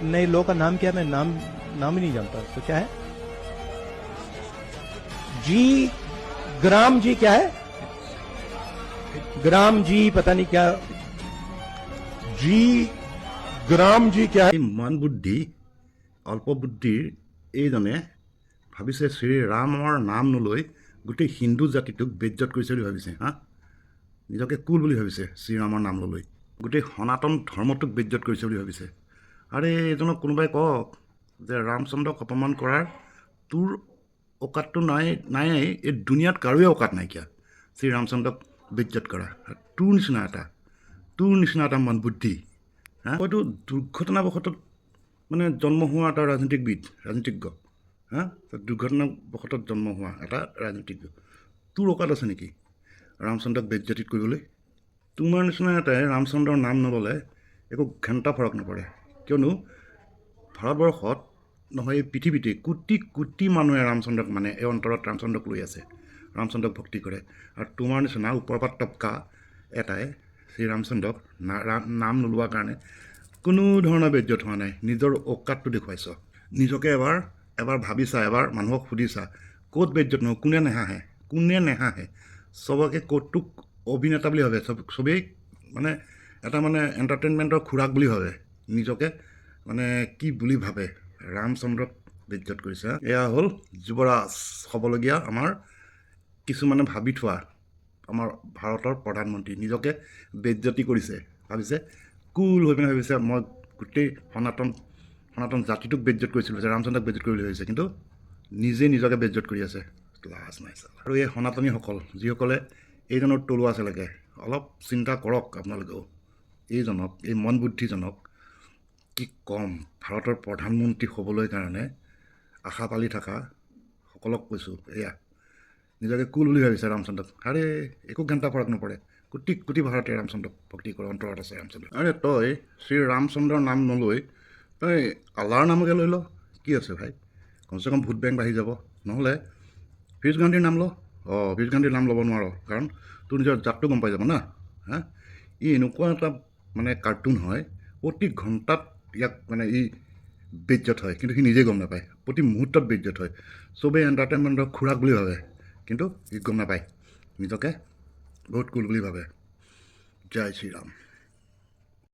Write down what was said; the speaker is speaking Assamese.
नए लॉ का नाम क्या है? मैं नाम ही नहीं जानता। तो क्या है? जी ग्राम जी क्या है? ग्राम जी पता नहीं क्या जी গ্রাম জি क्या है? মন বুদ্ধি অল্প বুদ্ধিৰ এইজনে ভাবিছে শ্ৰীৰামৰ নাম নলৈ গোটেই হিন্দু জাতিটোক বেজ্জত কৰিছে বুলি ভাবিছে। নিজকে কুল বুলি ভাবিছে শ্ৰীৰামৰ নাম ললৈ গোটেই সনাতন ধৰ্মটোক বেজ্জত কৰিছে বুলি ভাবিছে। আৰে এইজনক কোনোবাই কওক যে ৰামচন্দ্ৰক অপমান কৰাৰ তোৰ অকাতটো নায়েই, এই দুনিয়াত কাৰোৱে অকাত নাইকিয়া শ্ৰীৰামচন্দ্ৰক বেজ্জত কৰা। তোৰ নিচিনা এটা মন বুদ্ধি হয়তো দুৰ্ঘটনাবশতঃ মানে জন্ম হোৱা এটা ৰাজনীতিজ্ঞ দুৰ্ঘটনাবশতঃ জন্ম হোৱা এটা ৰাজনীতিজ্ঞ। তোৰ অকাত আছে নেকি ৰামচন্দ্ৰক বেজ্জতিত কৰিবলৈ? তোমাৰ নিচিনা এটাই ৰামচন্দ্ৰৰ নাম নল'লে একো ঘণ্টা ফৰক নপৰে, কিয়নো ভাৰতবৰ্ষত নহয় এই পৃথিৱীতে কোটি কোটি মানুহে ৰামচন্দ্ৰক মানে এই অন্তৰত ৰামচন্দ্ৰক লৈ আছে, ৰামচন্দ্ৰক ভক্তি কৰে। আৰু তোমাৰ নিচিনা ওপৰপাত টপকা এটাই শ্ৰীৰামচন্দ্ৰক নাম নোলোৱাৰ কাৰণে কোনো ধৰণৰ বেজ্জত হোৱা নাই, নিজৰ অকাতটো দেখুৱাইছ। নিজকে এবাৰ ভাবিছা, এবাৰ মানুহক সুধিছা ক'ত বেজ্জত নহয়, কোনে নেহাঁহে চবকে ক'তটোক অভিনেতা বুলি ভাবে, চবেই মানে এটা মানে এণ্টাৰটেইনমেণ্টৰ খোৰাক বুলি ভাবে, নিজকে মানে কি বুলি ভাবে। ৰামচন্দ্ৰক বেজ্জত কৰিছে। এয়া হ'ল যুৱৰাজ হ'বলগীয়া আমাৰ কিছুমানে ভাবি থোৱা আমাৰ ভাৰতৰ প্ৰধানমন্ত্ৰী নিজকে বেজ্জতি কৰিছে, ভাবিছে কুল হৈ পিনে ভাবিছে মই গোটেই সনাতন জাতিটোক বেজ্জত কৰিছিলোঁ যে ৰামচন্দ্ৰক বেজ্জত কৰিবলৈ ভাবিছে, কিন্তু নিজে নিজকে বেজ্জত কৰি আছে। লাজ নাই। আৰু এই সনাতনীসকল যিসকলে এইজনৰ তলুৱা চালেগে অলপ চিন্তা কৰক আপোনালোকেও, এইজনক এই মন বুদ্ধিজনক কি ক'ম, ভাৰতৰ প্ৰধানমন্ত্ৰী হ'বলৈ কাৰণে আশা পালি থকা সকলক কৈছোঁ, এয়া নিজকে কুল বুলি ভাবিছে ৰামচন্দ্ৰক। আৰে একো ঘণ্টা ফৰক নপৰে, কোটি কোটি ভাৰতীয় ৰামচন্দ্ৰক ভক্তি কৰে, অন্তৰত আছে ৰামচন্দ্ৰ। আৰে তই শ্ৰীৰামচন্দ্ৰৰ নাম নলৈ তই আল্লাৰ নামকে লৈ ল, কি আছে ভাই, কমচে কম ভোট বেংক বাঢ়ি যাব। নহ'লে ফিৰোজ গান্ধীৰ নাম ল। ফিৰোজ গান্ধীৰ নাম ল'ব নোৱাৰ, কাৰণ তোৰ নিজৰ জাতটো গম পাই যাব না। ই এনেকুৱা এটা মানে কাৰ্টুন হয়, প্ৰতি ঘণ্টাত ইয়াক মানে ই বেজ্জত হয়, কিন্তু সি নিজেই গম নাপায়, প্ৰতি মুহূৰ্তত বেজ্জত হয়। চবেই এণ্টাৰটেইনমেণ্টৰ খোৰাক বুলি ভাবে, কিন্তু সি গম নাপায় নিজকে বহুত কুল বুলি ভাবে। জয় শ্ৰীৰাম।